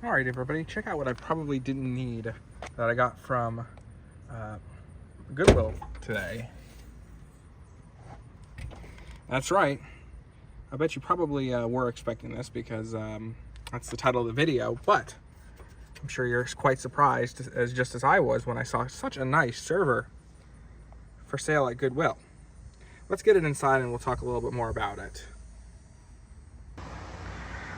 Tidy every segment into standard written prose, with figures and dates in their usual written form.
All right, everybody, check out what I probably didn't need that I got from Goodwill today. That's right. I bet you probably were expecting this because that's the title of the video, but I'm sure you're quite surprised, just as I was when I saw such a nice server for sale at Goodwill. Let's get it inside and we'll talk a little bit more about it.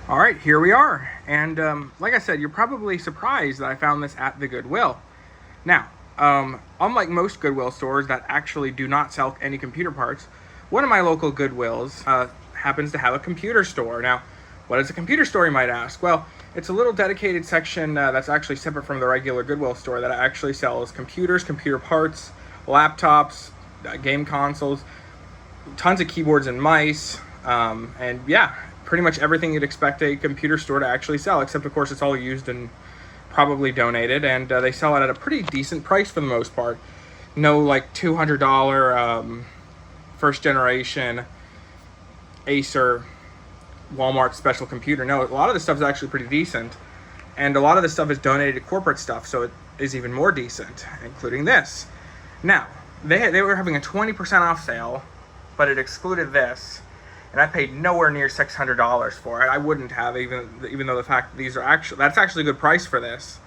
All right, here we are. And like I said, you're probably surprised that I found this at the Goodwill. Now, unlike most Goodwill stores that actually do not sell any computer parts, one of my local Goodwills happens to have a computer store. Now, what is a computer store, you might ask? Well, it's a little dedicated section that's actually separate from the regular Goodwill store that actually sells computers, computer parts, laptops, game consoles, tons of keyboards and mice, and yeah, pretty much everything you'd expect a computer store to actually sell, except of course it's all used and probably donated, and they sell it at a pretty decent price for the most part. No like $200 first generation Acer Walmart special computer. No, a lot of the stuff is actually pretty decent, and a lot of the stuff is donated to corporate stuff, so it is even more decent, including this. Now, they were having a 20% off sale, but it excluded this. And I paid nowhere near $600 for it. I wouldn't have, even though the fact that these are that's actually a good price for this,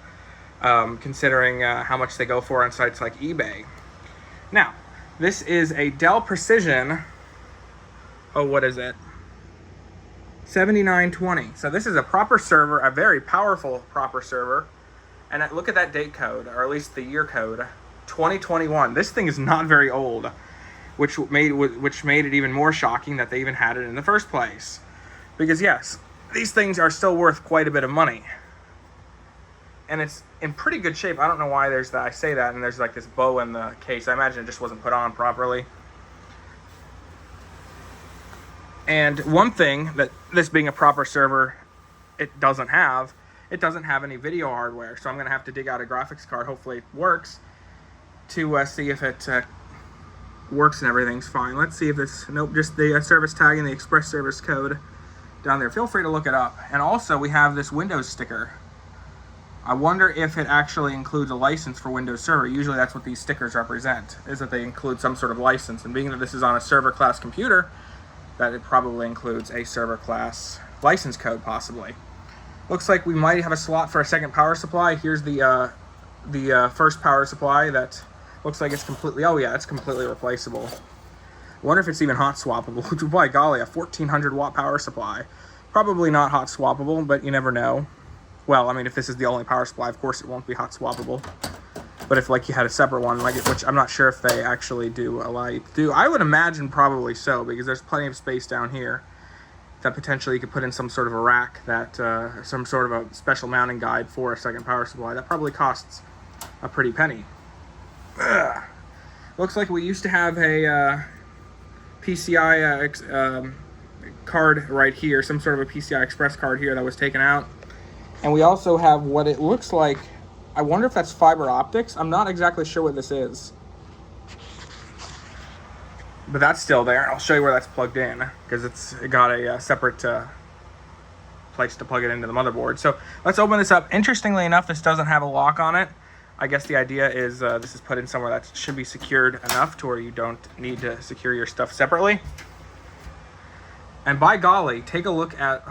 considering how much they go for on sites like eBay. Now, this is a Dell Precision. Oh, what is it? 7920. So this is a proper server, a very powerful proper server. And look at that date code, or at least the year code, 2021. This thing is not very old. Which made it even more shocking that they even had it in the first place. Because yes, these things are still worth quite a bit of money. And it's in pretty good shape. I don't know why there's that. I say that and there's like this bow in the case. I imagine it just wasn't put on properly. And one thing that this being a proper server, it doesn't have any video hardware. So I'm going to have to dig out a graphics card. Hopefully it works to see if it works and everything's fine. Let's see if it's, nope, just the service tag and the express service code down there. Feel free to look it up. And also we have this Windows sticker. I wonder if it actually includes a license for Windows Server. Usually that's what these stickers represent, is that they include some sort of license. And being that this is on a server class computer, that it probably includes a server class license code possibly. Looks like we might have a slot for a second power supply. Here's the first power supply that looks like it's completely, oh yeah, it's completely replaceable. I wonder if it's even hot swappable. By golly, a 1400 watt power supply. Probably not hot swappable, but you never know. Well, I mean, if this is the only power supply, of course it won't be hot swappable. But if like you had a separate one, like which I'm not sure if they actually do allow you to do. I would imagine probably so, because there's plenty of space down here that potentially you could put in some sort of a rack, that some sort of a special mounting guide for a second power supply. That probably costs a pretty penny. Ugh. Looks like we used to have a PCI card right here, some sort of a PCI Express card here that was taken out. And we also have what it looks like, I wonder if that's fiber optics. I'm not exactly sure what this is. But that's still there. I'll show you where that's plugged in, because it got a separate place to plug it into the motherboard. So let's open this up. Interestingly enough, this doesn't have a lock on it. I guess the idea is this is put in somewhere that should be secured enough to where you don't need to secure your stuff separately. And by golly, take a look at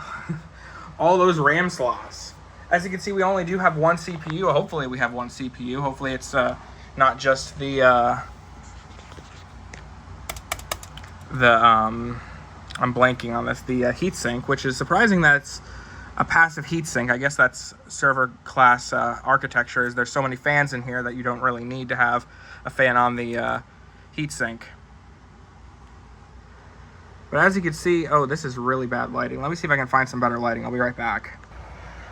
all those RAM slots. As you can see, we only do have one CPU. Hopefully we have one CPU. Hopefully it's not just the I'm blanking on this, the heatsink, which is surprising that it's a passive heatsink. I guess that's server class architecture, is there's so many fans in here that you don't really need to have a fan on the heatsink. But as you can see, oh, this is really bad lighting. Let me see if I can find some better lighting. I'll be right back.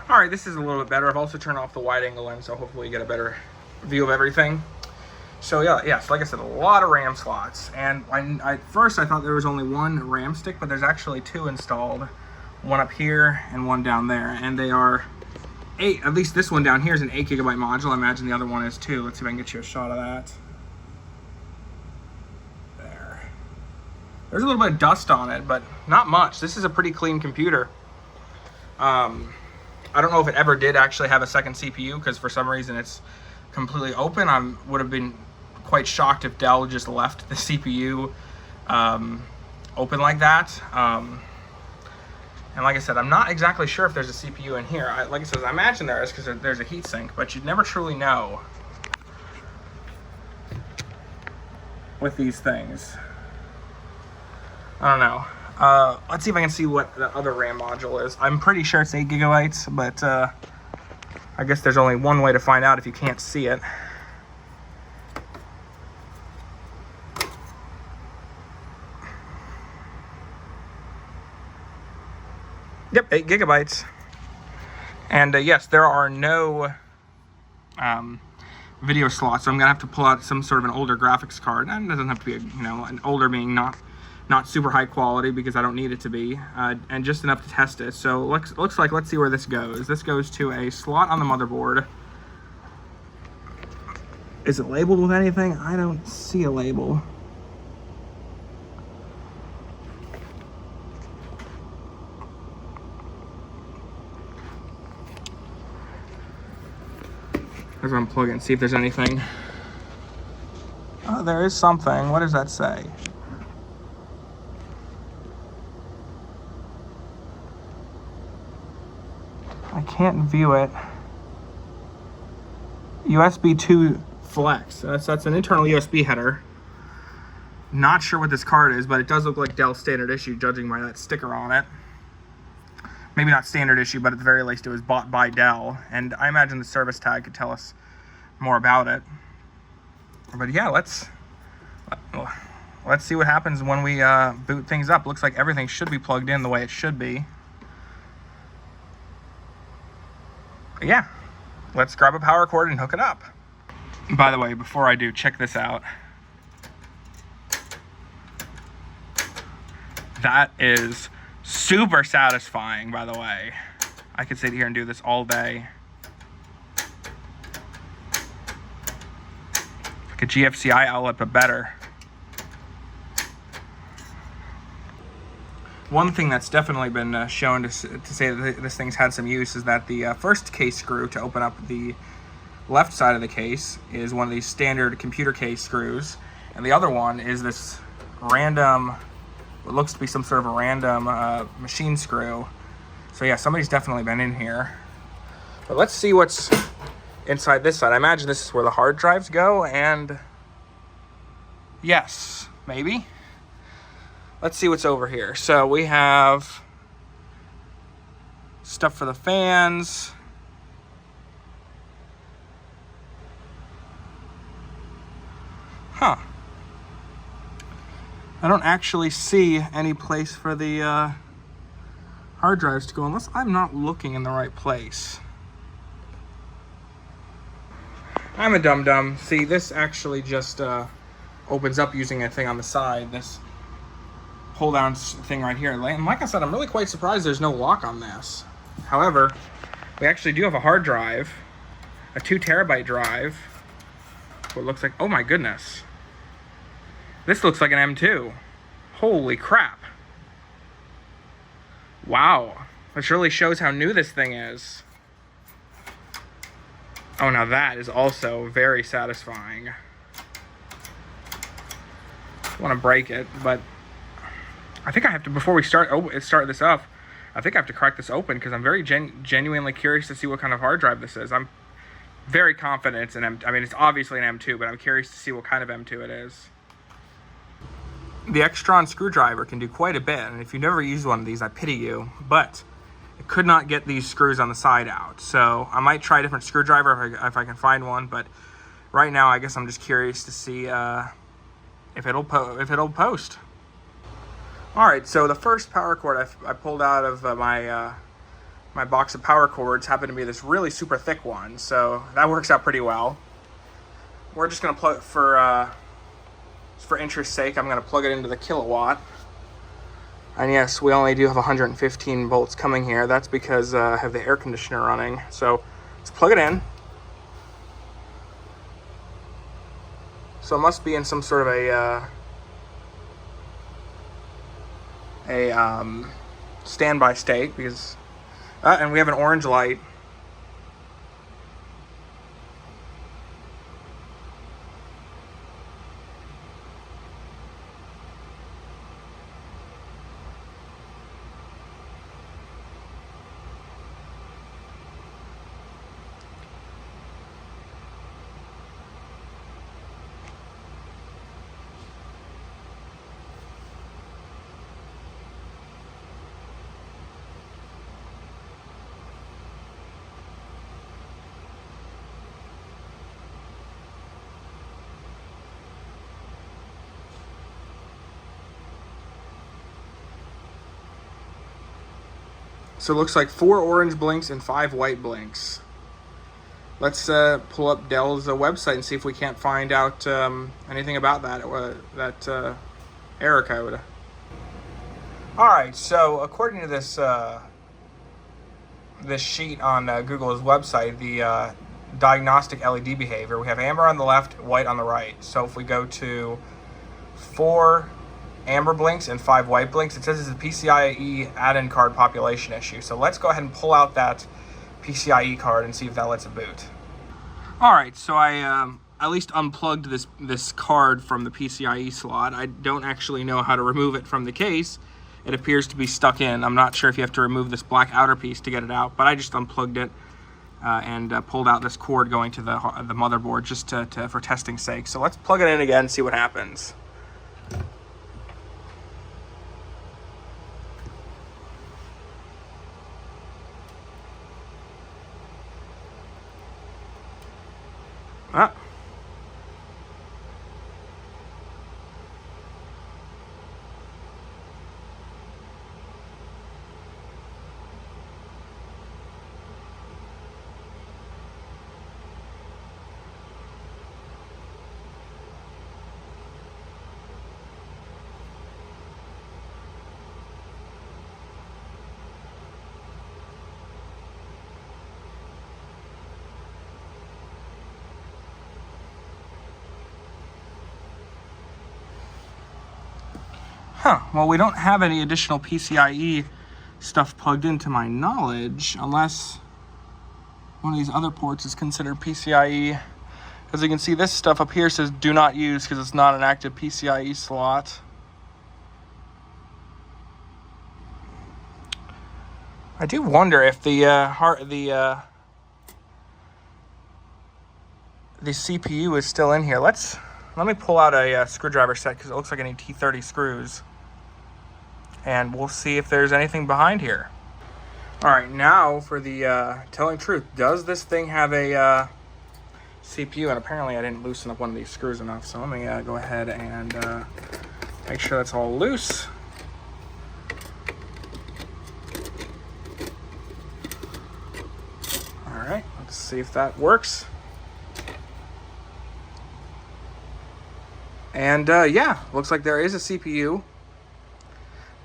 All right, this is a little bit better. I've also turned off the wide angle lens, so hopefully you get a better view of everything. So yeah, yes, like I said, a lot of RAM slots. And at first I thought there was only one RAM stick, but there's actually two installed. One up here and one down there. And they are at least this one down here is an 8 gigabyte module. I imagine the other one is too. Let's see if I can get you a shot of that. There. There's a little bit of dust on it, but not much. This is a pretty clean computer. I don't know if it ever did actually have a second CPU, because for some reason it's completely open. I would have been quite shocked if Dell just left the CPU open like that. And like I said, I'm not exactly sure if there's a CPU in here. Like I said, I imagine there is, because there's a heatsink, but you'd never truly know with these things. I don't know. Let's see if I can see what the other RAM module is. I'm pretty sure it's 8 gigabytes, but I guess there's only one way to find out if you can't see it. Yep, 8 gigabytes. And yes, there are no video slots, so I'm gonna have to pull out some sort of an older graphics card. And it doesn't have to be, an older being not super high quality, because I don't need it to be, and just enough to test it. So looks like, let's see where this goes. This goes to a slot on the motherboard. Is it labeled with anything? I don't see a label. Let's unplug it and see if there's anything. Oh, there is something. What does that say? I can't view it. USB 2 flex. That's an internal USB header. Not sure what this card is, but it does look like Dell standard issue, judging by that sticker on it. Maybe not standard issue, but at the very least it was bought by Dell, and I imagine the service tag could tell us more about it. But yeah, let's see what happens when we boot things up. Looks like everything should be plugged in the way it should be. But yeah, let's grab a power cord and hook it up. By the way, before I do, check this out. That is super satisfying, by the way. I could sit here and do this all day. Like a GFCI outlet, but better. One thing that's definitely been shown to say that this thing's had some use is that the first case screw to open up the left side of the case is one of these standard computer case screws, and the other one is this random, what looks to be some sort of a random machine screw. So yeah, somebody's definitely been in here. But let's see what's inside this side. I imagine this is where the hard drives go, and yes, maybe. Let's see what's over here. So we have stuff for the fans. Huh. I don't actually see any place for the hard drives to go, unless I'm not looking in the right place. I'm a dum-dum. See, this actually just opens up using a thing on the side. This pull-down thing right here. And like I said, I'm really quite surprised there's no lock on this. However, we actually do have a hard drive, a 2 terabyte drive. What looks like, oh my goodness. This looks like an M2. Holy crap. Wow. This really shows how new this thing is. Oh, now that is also very satisfying. I want to break it, but I think I have to, before we start this up, I think I have to crack this open, because I'm very genuinely curious to see what kind of hard drive this is. I'm very confident it's an M2. I mean, it's obviously an M2, but I'm curious to see what kind of M2 it is. The Extron screwdriver can do quite a bit, and if you've never used one of these, I pity you, but I could not get these screws on the side out. So I might try a different screwdriver if I can find one, but right now I guess I'm just curious to see if it'll post. Alright, so the first power cord I pulled out of my box of power cords happened to be this really super thick one, so that works out pretty well. We're just going to plug it for interest's sake, I'm going to plug it into the kilowatt. And yes, we only do have 115 volts coming here. That's because I have the air conditioner running. So let's plug it in. So it must be in some sort of a standby state, because And we have an orange light. So it looks like 4 orange blinks and 5 white blinks. Let's pull up Dell's website and see if we can't find out anything about that error code. All right, so according to this this sheet on Google's website, the diagnostic LED behavior, we have amber on the left, white on the right. So if we go to 4 amber blinks and 5 white blinks, it says it's a PCIe add-in card population issue. So let's go ahead and pull out that PCIe card and see if that lets it boot. All right, so I at least unplugged this card from the PCIe slot. I don't actually know how to remove it from the case. It appears to be stuck in. I'm not sure if you have to remove this black outer piece to get it out, but I just unplugged it and pulled out this cord going to the motherboard just for testing's sake. So let's plug it in again and see what happens. Ah. Huh, well, we don't have any additional PCIe stuff plugged into my knowledge, unless one of these other ports is considered PCIe. As you can see, this stuff up here says do not use because it's not an active PCIe slot. I do wonder if the CPU is still in here. Let me pull out a screwdriver set because it looks like I need T30 screws. And we'll see if there's anything behind here. All right, now for the telling truth. Does this thing have a CPU? And apparently I didn't loosen up one of these screws enough. So let me go ahead and make sure that's all loose. All right, let's see if that works. And yeah, looks like there is a CPU.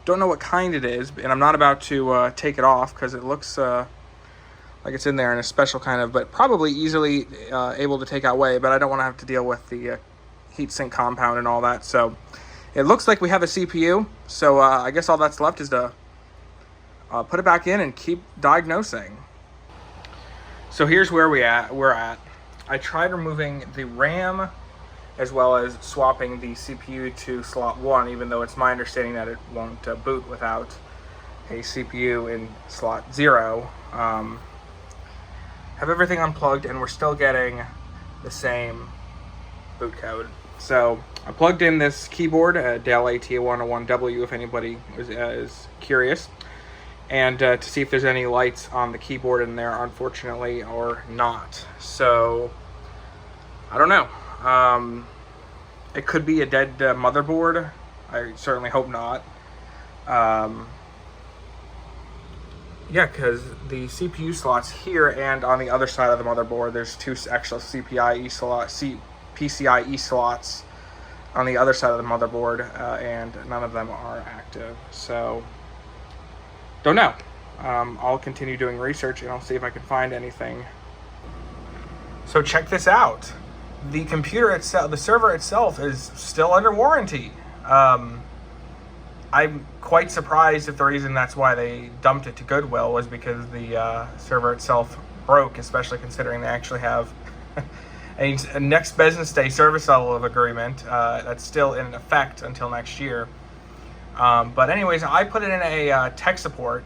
Don't know what kind it is, and I'm not about to take it off because it looks like it's in there in a special kind of, but probably easily able to take out away, but I don't want to have to deal with the heatsink compound and all that. So it looks like we have a CPU, so I guess all that's left is to put it back in and keep diagnosing. So here's where we're at. I tried removing the RAM as well as swapping the CPU to slot 1, even though it's my understanding that it won't boot without a CPU in slot 0. Have everything unplugged, and we're still getting the same boot code. So I plugged in this keyboard, Dell AT101W, if anybody is curious, and to see if there's any lights on the keyboard in there, unfortunately, or not. So I don't know. It could be a dead motherboard. I certainly hope not. Yeah, because the CPU slots here and on the other side of the motherboard, there's 2 extra PCIe slots on the other side of the motherboard, and none of them are active. So, don't know. I'll continue doing research and I'll see if I can find anything. So check this out. The computer itself, the server itself, is still under warranty. I I'm quite surprised if the reason that's why they dumped it to Goodwill was because the server itself broke, especially considering they actually have a next business day service level of agreement that's still in effect until next year. But anyways, I put it in a tech support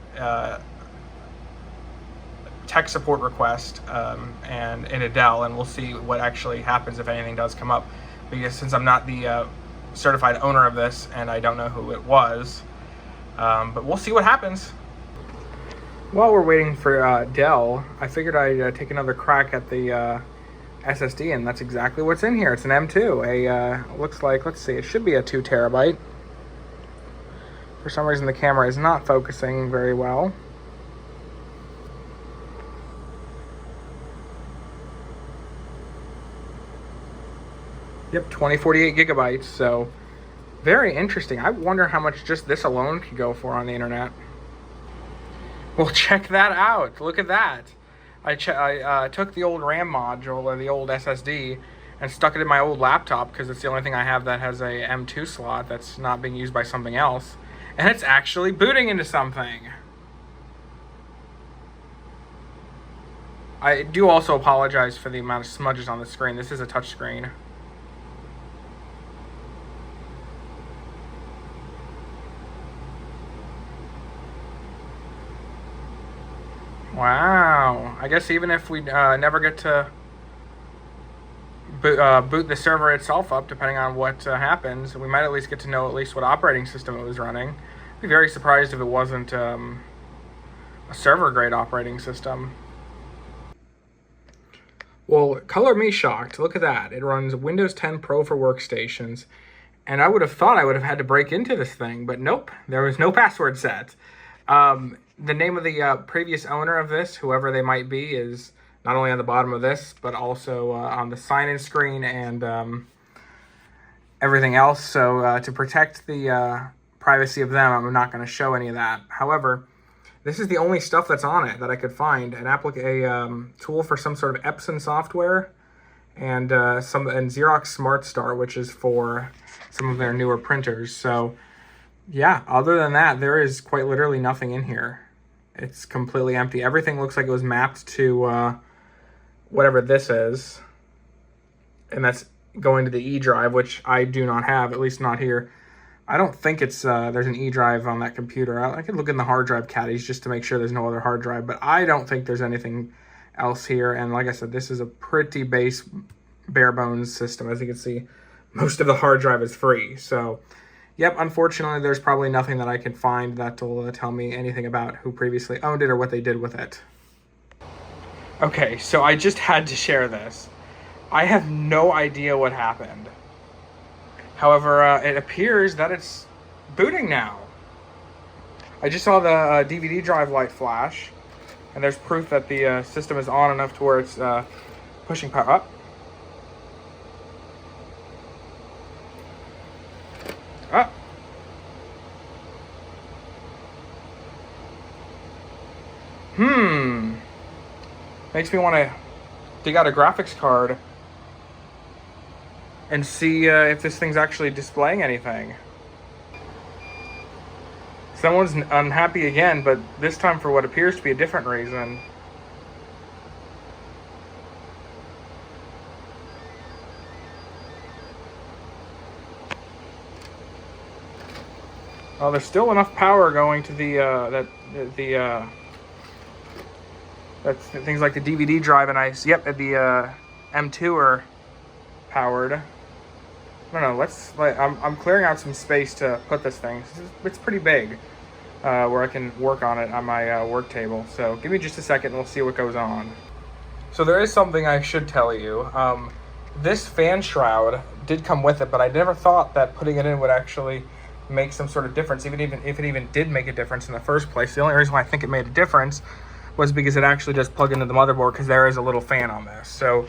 request and in a Dell, and we'll see what actually happens if anything does come up, because since I'm not the certified owner of this and I don't know who it was, but we'll see what happens. While we're waiting for Dell, I figured I'd take another crack at the SSD, and that's exactly what's in here. It's an M2, looks like, let's see, it should be a 2 terabyte. For some reason the camera is not focusing very well. Yep, 2048 gigabytes, so very interesting. I wonder how much just this alone could go for on the internet. Well, check that out. Look at that. I took the old RAM module, or the old SSD, and stuck it in my old laptop because it's the only thing I have that has a M2 slot that's not being used by something else. And it's actually booting into something. I do also apologize for the amount of smudges on the screen. This is a touch screen. Wow. I guess even if we never get to boot the server itself up, depending on what happens, we might at least get to know at least what operating system it was running. I'd be very surprised if it wasn't a server-grade operating system. Well, color me shocked. Look at that. It runs Windows 10 Pro for workstations. And I would have thought I would have had to break into this thing, but nope. There was no password set. The name of the previous owner of this, whoever they might be, is not only on the bottom of this, but also on the sign-in screen and everything else. So to protect the privacy of them, I'm not going to show any of that. However, this is the only stuff that's on it that I could find. A tool for some sort of Epson software, and Xerox Smart Start, which is for some of their newer printers. So yeah, other than that, there is quite literally nothing in here. It's completely empty. Everything looks like it was mapped to whatever this is. And that's going to the E drive, which I do not have, at least not here. I don't think it's there's an E drive on that computer. I could look in the hard drive caddies just to make sure there's no other hard drive, but I don't think there's anything else here. And like I said, this is a pretty bare bones system. As you can see, most of the hard drive is free. So yep, unfortunately, there's probably nothing that I can find that will tell me anything about who previously owned it or what they did with it. Okay, so I just had to share this. I have no idea what happened. However, it appears that it's booting now. I just saw the DVD drive light flash, and there's proof that the system is on enough to where it's pushing power up. Up. Makes me want to dig out a graphics card and see if this thing's actually displaying anything. Someone's unhappy again, but this time for what appears to be a different reason. Well, there's still enough power going to the that's things like the DVD drive, and the M2 are powered. I don't know. I'm clearing out some space to put this thing. It's pretty big, where I can work on it on my work table. So give me just a second, and we'll see what goes on. So there is something I should tell you. This fan shroud did come with it, but I never thought that putting it in would actually make some sort of difference, even if it even did make a difference in the first place. The only reason why I think it made a difference was because it actually does plug into the motherboard, because there is a little fan on this. So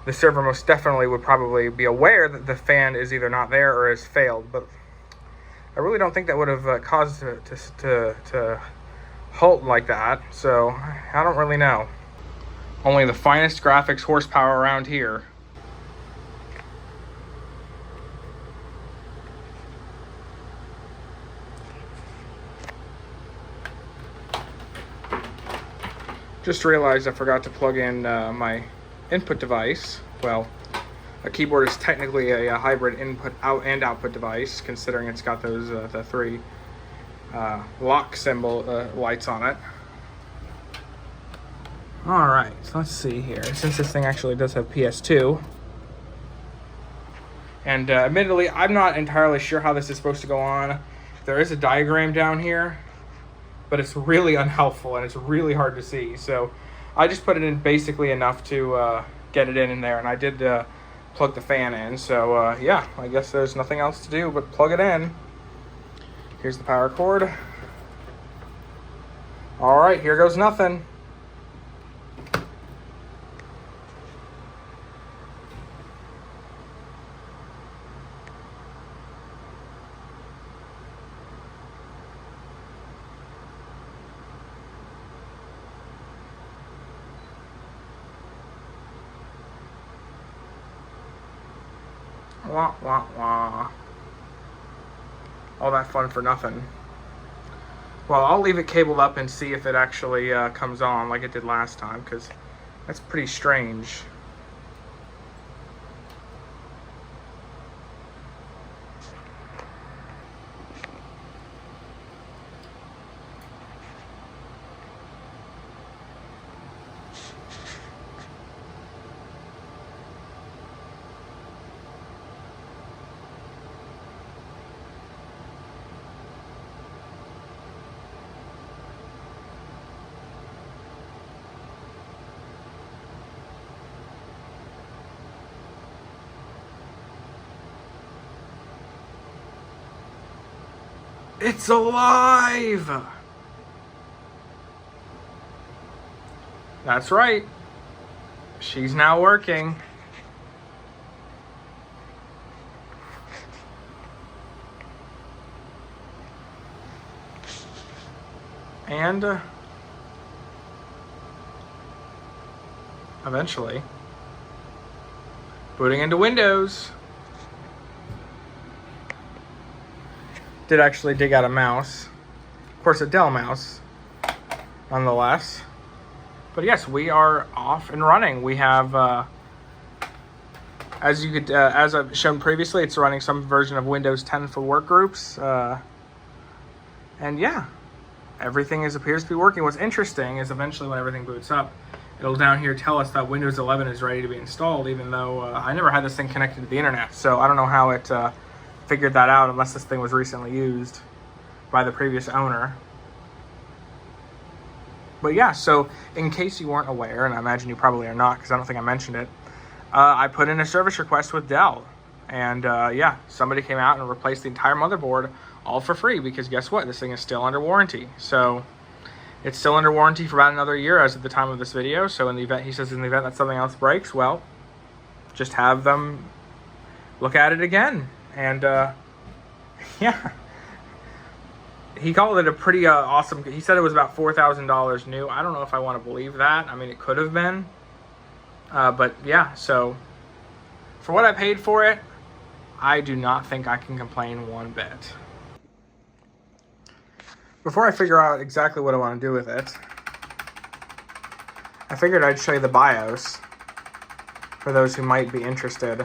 the server most definitely would probably be aware that the fan is either not there or has failed, but I really don't think that would have caused it to halt like that. So I don't really know. Only the finest graphics horsepower around here. Just realized I forgot to plug in my input device. Well, a keyboard is technically a hybrid input out and output device, considering it's got those the three lock symbol lights on it. All right, so let's see here. Since this thing actually does have PS2, and admittedly, I'm not entirely sure how this is supposed to go on. There is a diagram down here, but it's really unhelpful and it's really hard to see. So I just put it in basically enough to get it in there, and I did plug the fan in. So yeah, I guess there's nothing else to do but plug it in. Here's the power cord. All right, here goes nothing. Wah, wah, wah. All that fun for nothing. Well, I'll leave it cabled up and see if it actually comes on like it did last time, because that's pretty strange. It's alive! That's right. She's now working. And eventually booting into Windows. Did actually dig out a mouse. Of course, a Dell mouse, nonetheless. But yes, we are off and running. We have, as I've shown previously, it's running some version of Windows 10 for workgroups. And yeah, everything appears to be working. What's interesting is eventually when everything boots up, it'll down here tell us that Windows 11 is ready to be installed, even though I never had this thing connected to the internet. So I don't know how it figured that out unless this thing was recently used by the previous owner. But yeah, so in case you weren't aware, and I imagine you probably are not because I don't think I mentioned it, I put in a service request with Dell. And yeah, somebody came out and replaced the entire motherboard all for free, because guess what? This thing is still under warranty. So it's still under warranty for about another year as of the time of this video. So in the event, he says, in the event that something else breaks, well, just have them look at it again. And yeah, he called it a pretty awesome. He said it was about $4,000 new. I don't know if I want to believe that. I mean, it could have been, but yeah. So for what I paid for it, I do not think I can complain one bit. Before I figure out exactly what I want to do with it, I figured I'd show you the BIOS for those who might be interested.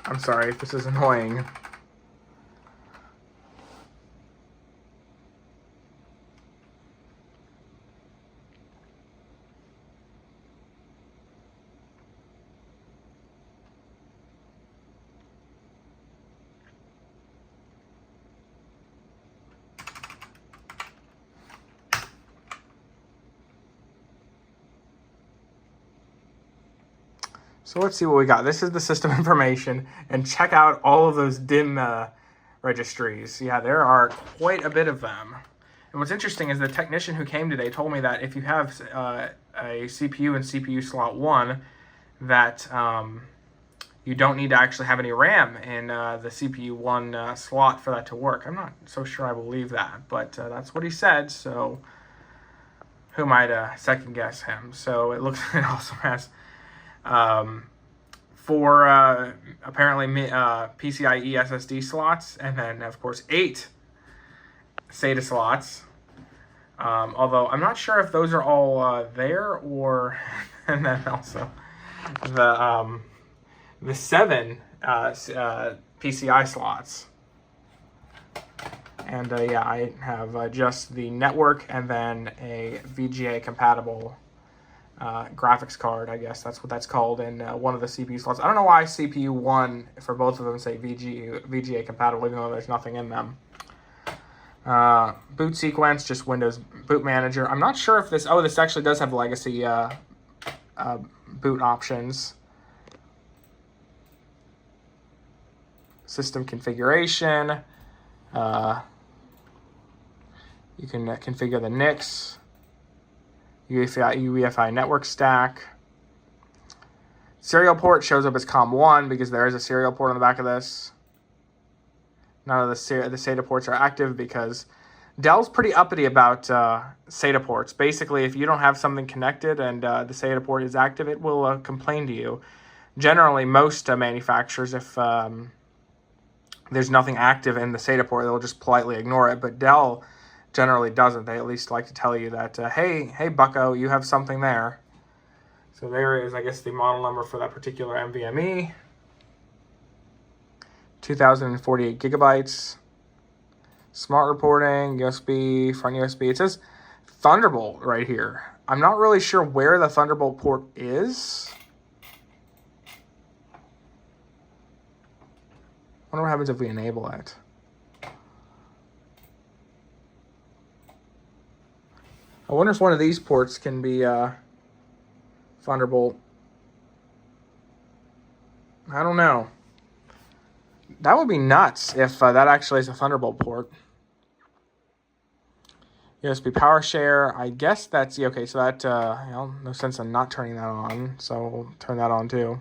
I'm sorry if this is annoying. So let's see what we got. This is the system information, and check out all of those DIMM registries. Yeah, there are quite a bit of them. And what's interesting is the technician who came today told me that if you have a CPU and CPU slot 1, that you don't need to actually have any RAM in the CPU 1 slot for that to work. I'm not so sure I believe that, but that's what he said, so who might second guess him? So it looks, it also has 4 apparently PCIe SSD slots, and then of course 8 SATA slots. Although I'm not sure if those are all there, or and then also the 7 PCI slots. And yeah, I have just the network and then a VGA compatible graphics card. I guess that's what that's called in one of the CPU slots. I don't know why CPU 1 for both of them say VGA compatible, even though there's nothing in them. Boot sequence, just Windows Boot Manager. I'm not sure if this... Oh, this actually does have legacy boot options. System configuration. You can configure the NICs. UEFI network stack. Serial port shows up as COM1 because there is a serial port on the back of this. None of the SATA ports are active because Dell's pretty uppity about SATA ports. Basically, if you don't have something connected and the SATA port is active, it will complain to you. Generally, most manufacturers, if there's nothing active in the SATA port, they'll just politely ignore it. But Dell generally doesn't. They at least like to tell you that, hey, bucko, you have something there. So there is, I guess, the model number for that particular NVMe. 2048 gigabytes. Smart reporting, USB, front USB. It says Thunderbolt right here. I'm not really sure where the Thunderbolt port is. I wonder what happens if we enable it. I wonder if one of these ports can be Thunderbolt. I don't know. That would be nuts if that actually is a Thunderbolt port. USB power share. I guess that's okay. So that no sense in not turning that on. So we'll turn that on too.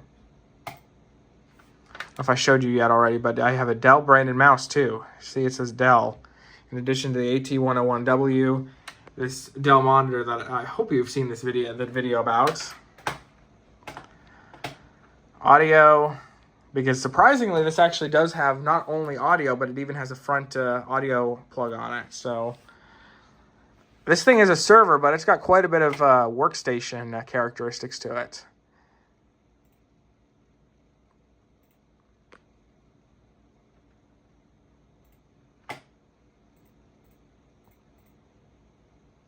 I don't know if I showed you yet already, but I have a Dell branded mouse too. See, it says Dell. In addition to the AT101W, this Dell monitor that I hope you've seen the video about. Audio. Because surprisingly, this actually does have not only audio, but it even has a front audio plug on it. So this thing is a server, but it's got quite a bit of workstation characteristics to it.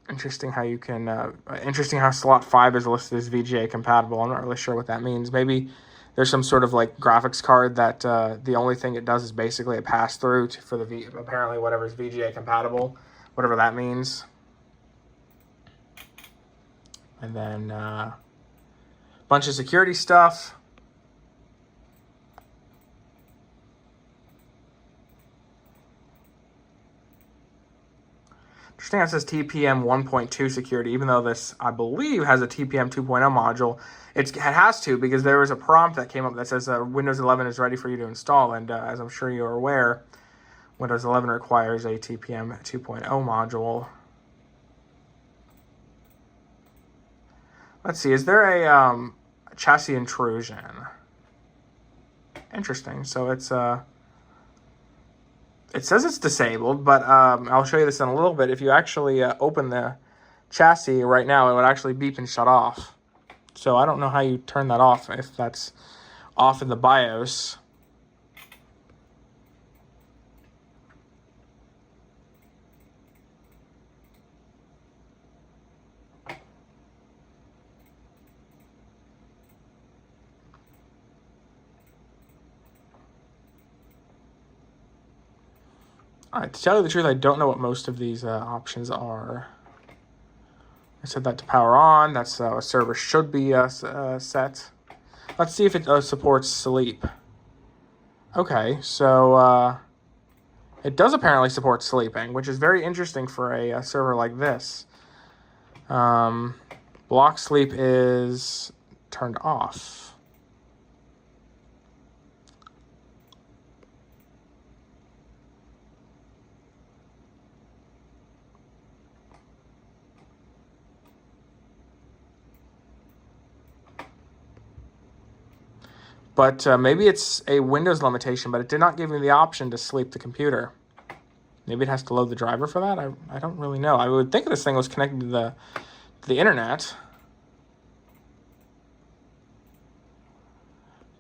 Interesting how you can. Interesting how slot 5 is listed as VGA compatible. I'm not really sure what that means. Maybe there's some sort of like graphics card that the only thing it does is basically a pass through for the apparently whatever is VGA compatible, whatever that means. And then bunch of security stuff. Interesting, it says TPM 1.2 security, even though this, I believe, has a TPM 2.0 module. It has to, because there was a prompt that came up that says Windows 11 is ready for you to install, and as I'm sure you're aware, Windows 11 requires a TPM 2.0 module. Let's see, is there a chassis intrusion? Interesting, so it's... It says it's disabled, but I'll show you this in a little bit. If you actually open the chassis right now, it would actually beep and shut off. So I don't know how you turn that off, if that's off in the BIOS. All right, to tell you the truth, I don't know what most of these options are. I set that to power on. That's how a server should be set. Let's see if it supports sleep. Okay, so it does apparently support sleeping, which is very interesting for a server like this. Block sleep is turned off. But maybe it's a Windows limitation, but it did not give me the option to sleep the computer. Maybe it has to load the driver for that? I don't really know. I would think this thing was connected to the internet.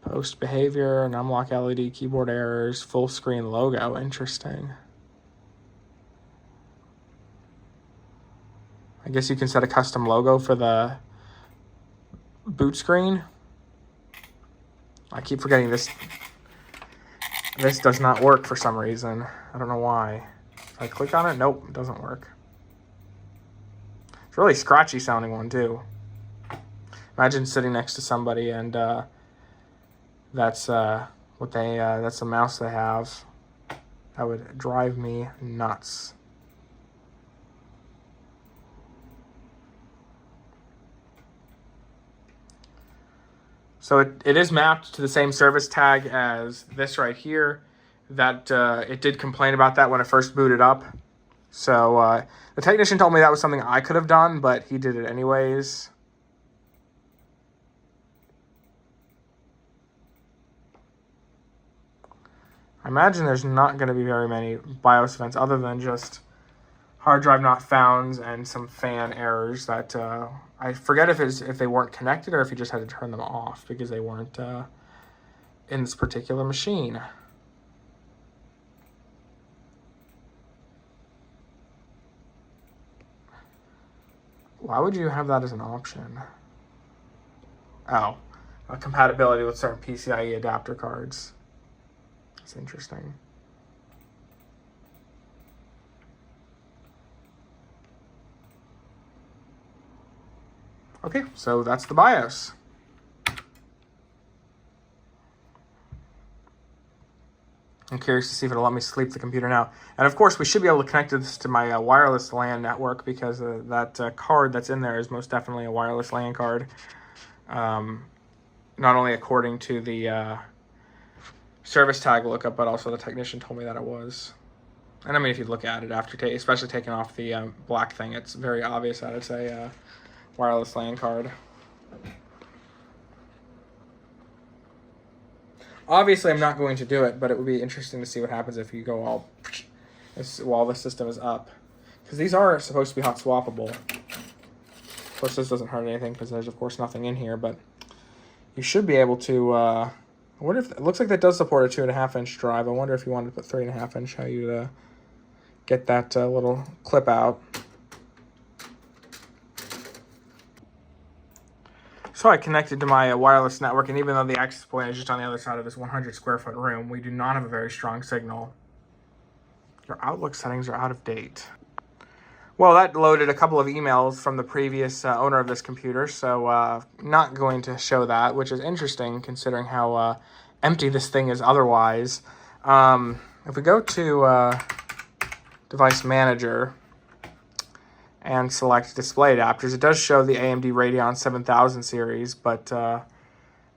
Post behavior, numlock LED, keyboard errors, full screen logo. Interesting. I guess you can set a custom logo for the boot screen. I keep forgetting this. This does not work for some reason. I don't know why. If I click on it, nope, it doesn't work. It's a really scratchy sounding one too. Imagine sitting next to somebody and that's what they that's the mouse they have. That would drive me nuts. So it is mapped to the same service tag as this right here. That it did complain about that when it first booted up. So the technician told me that was something I could have done, but he did it anyways. I imagine there's not going to be very many BIOS events other than just hard drive not found and some fan errors that I forget if they weren't connected or if you just had to turn them off because they weren't in this particular machine. Why would you have that as an option? Oh, compatibility with certain PCIe adapter cards. That's interesting. Okay, so that's the BIOS. I'm curious to see if it'll let me sleep the computer now. And of course, we should be able to connect this to my wireless LAN network because that card that's in there is most definitely a wireless LAN card. Not only according to the service tag lookup, but also the technician told me that it was. And I mean, if you look at it after, especially taking off the black thing, it's very obvious that it's a wireless LAN card. Obviously, I'm not going to do it, but it would be interesting to see what happens if you go all while the system is up. Because these are supposed to be hot swappable. Of course, this doesn't hurt anything because there's, of course, nothing in here, but you should be able to... I wonder if... It looks like that does support a 2.5-inch drive. I wonder if you wanted to put 3.5-inch, how you'd get that little clip out. So I connected to my wireless network, and even though the access point is just on the other side of this 100 square foot room, we do not have a very strong signal. Your Outlook settings are out of date. Well, that loaded a couple of emails from the previous owner of this computer, so not going to show that, which is interesting considering how empty this thing is otherwise. If we go to Device Manager and select display adapters, it does show the AMD Radeon 7000 series, but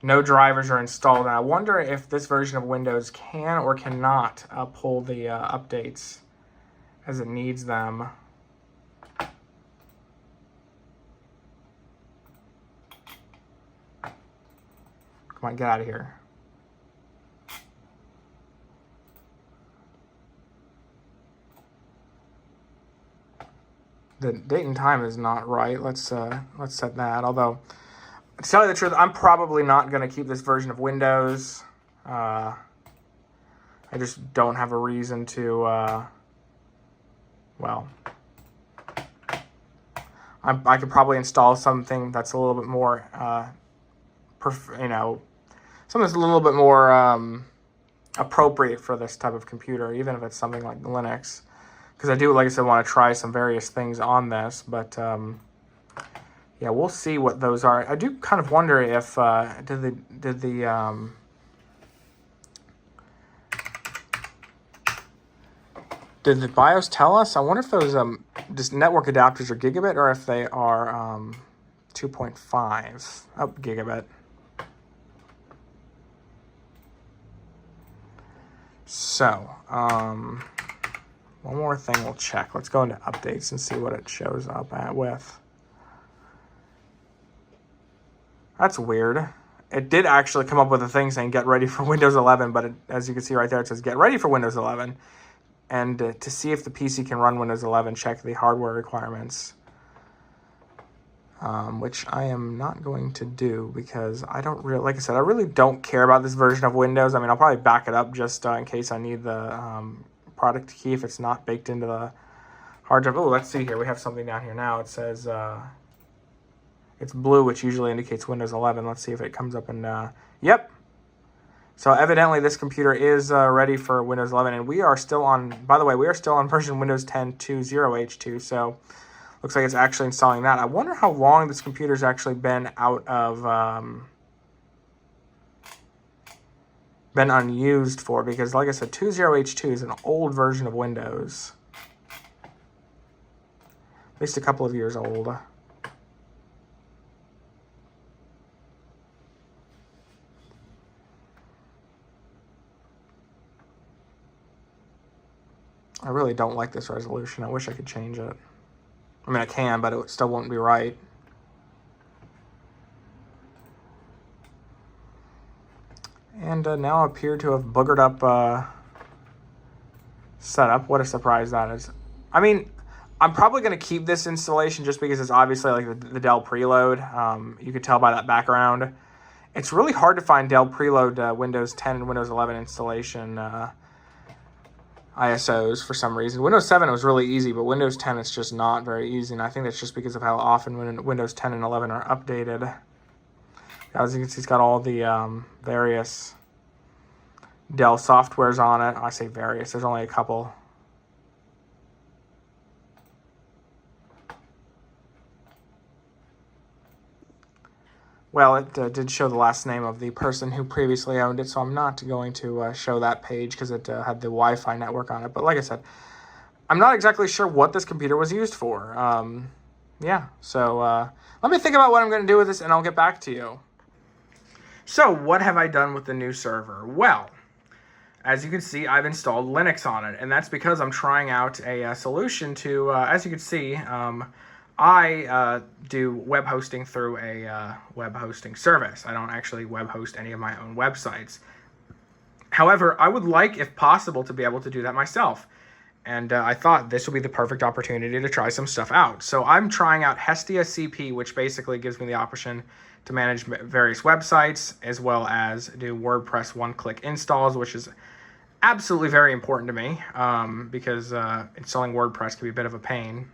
no drivers are installed. And I wonder if this version of Windows can or cannot pull the updates as it needs them. Come on, get out of here. The date and time is not right. Let's set that. Although, to tell you the truth, I'm probably not going to keep this version of Windows. I just don't have a reason to. Well, I could probably install something that's a little bit more, something that's a little bit more appropriate for this type of computer, even if it's something like Linux. Because I do, like I said, want to try some various things on this, but yeah, we'll see what those are. I do kind of wonder if did the BIOS tell us? I wonder if those just network adapters are gigabit or if they are 2.5 gigabit. So, one more thing we'll check. Let's go into updates and see what it shows up with. That's weird. it did actually come up with a thing saying get ready for Windows 11, but as you can see right there, it says get ready for Windows 11. And to see if the PC can run Windows 11, check the hardware requirements, which I am not going to do because I don't really, like I said, I really don't care about this version of Windows. I mean, I'll probably back it up just in case I need the product key if it's not baked into the hard drive. Oh, let's see here. We have something down here now. It says it's blue, which usually indicates Windows 11. Let's see if it comes up and yep. So evidently this computer is ready for Windows 11, and we are still on, by the way, we are still on version Windows 10 2.0H2, so looks like it's actually installing that. I wonder how long this computer's actually been out of, been unused for, because like I said, 2.0H2 is an old version of Windows. At least a couple of years old. I really don't like this resolution. I wish I could change it. I mean, I can, but it still won't be right. And now I appear to have boogered up setup. What a surprise that is. I mean, I'm probably going to keep this installation just because it's obviously like the Dell preload. You could tell by that background. It's really hard to find Dell preload Windows 10 and Windows 11 installation ISOs for some reason. Windows 7 it was really easy, but Windows 10 it's just not very easy, and I think that's just because of how often when Windows 10 and 11 are updated. As you can see, it's got all the various Dell softwares on it. I say various, there's only a couple. Well, it did show the last name of the person who previously owned it, so I'm not going to show that page because it had the Wi-Fi network on it. But like I said, I'm not exactly sure what this computer was used for. Yeah, so let me think about what I'm going to do with this, and I'll get back to you. So what have I done with the new server? Well, as you can see, I've installed Linux on it, and that's because I'm trying out a solution to, as you can see, I do web hosting through a web hosting service. I don't actually web host any of my own websites. However, I would like, if possible, to be able to do that myself. And I thought this would be the perfect opportunity to try some stuff out. So I'm trying out Hestia CP, which basically gives me the option to manage various websites, as well as do WordPress one-click installs, which is absolutely very important to me because installing WordPress can be a bit of a pain.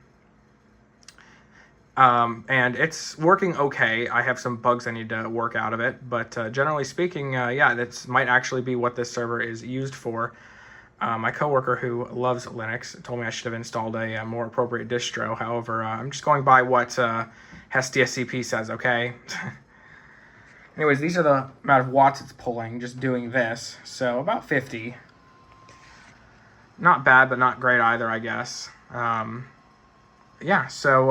And it's working okay. I have some bugs I need to work out of it, but generally speaking, yeah, that might actually be what this server is used for. My coworker who loves Linux told me I should have installed a more appropriate distro. However, I'm just going by what Hestia CP says, okay? Anyways, these are the amount of watts it's pulling just doing this. So about 50. Not bad, but not great either, I guess. Yeah, so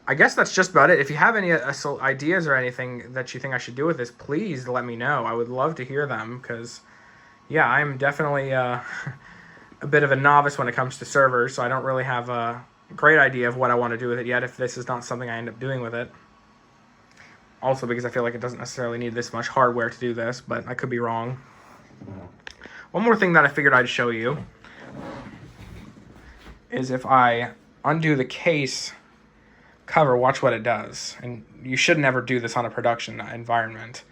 I guess that's just about it. If you have any ideas or anything that you think I should do with this, please let me know. I would love to hear them because, yeah, I'm definitely a bit of a novice when it comes to servers, so I don't really have a great idea of what I want to do with it yet if this is not something I end up doing with it. Also because I feel like it doesn't necessarily need this much hardware to do this, but I could be wrong. One more thing that I figured I'd show you is if I undo the case cover, watch what it does. And you should never do this on a production environment.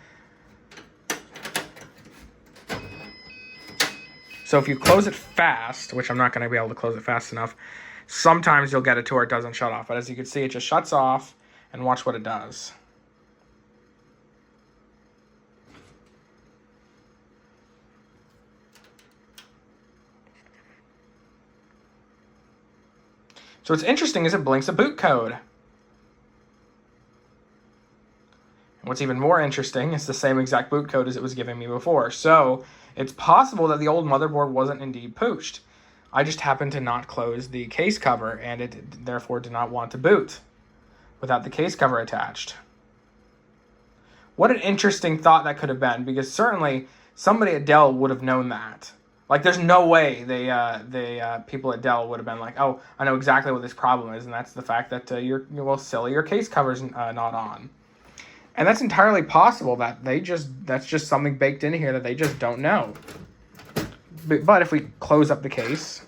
So if you close it fast, which I'm not going to be able to close it fast enough, sometimes you'll get it to where it doesn't shut off. But as you can see, it just shuts off, and watch what it does. So what's interesting is it blinks a boot code. What's even more interesting is the same exact boot code as it was giving me before. So it's possible that the old motherboard wasn't indeed pooched. I just happened to not close the case cover, and it therefore did not want to boot without the case cover attached. What an interesting thought that could have been, because certainly somebody at Dell would have known that. Like, there's no way the people at Dell would have been like, oh, I know exactly what this problem is, and that's the fact that you're silly, your case cover's not on. And that's entirely possible that that's just something baked in here that they just don't know. But if we close up the case,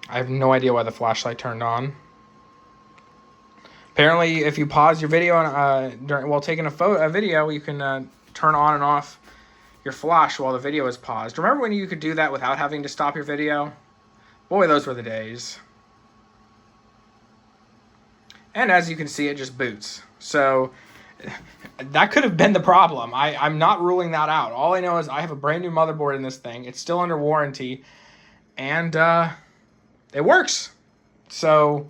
I have no idea why the flashlight turned on. Apparently, if you pause your video while taking a video, you can turn on and off your flash while the video is paused. Remember when you could do that without having to stop your video? Boy, those were the days. And as you can see, it just boots. So that could have been the problem. I'm not ruling that out. All I know is I have a brand new motherboard in this thing. It's still under warranty. And it works. So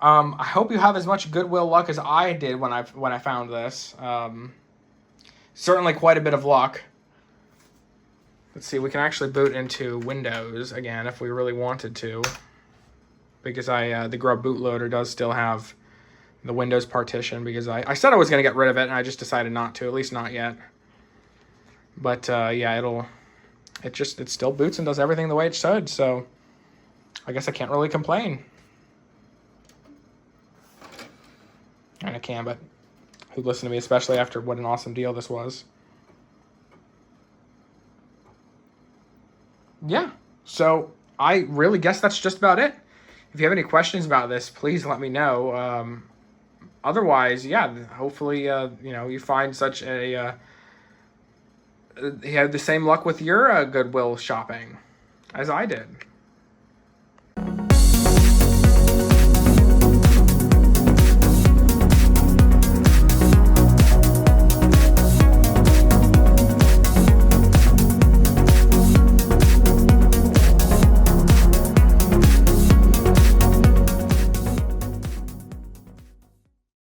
I hope you have as much Goodwill luck as I did when I found this. Certainly quite a bit of luck. Let's see, we can actually boot into Windows again if we really wanted to, because the Grub bootloader does still have the Windows partition, because I said I was going to get rid of it and I just decided not to, at least not yet. But yeah, it still boots and does everything the way it should, so I guess I can't really complain. And I can, but who'd listen to me, especially after what an awesome deal this was. Yeah, so I really guess that's just about it. If you have any questions about this, please let me know. Otherwise, yeah, hopefully, you find such you have the same luck with your Goodwill shopping as I did.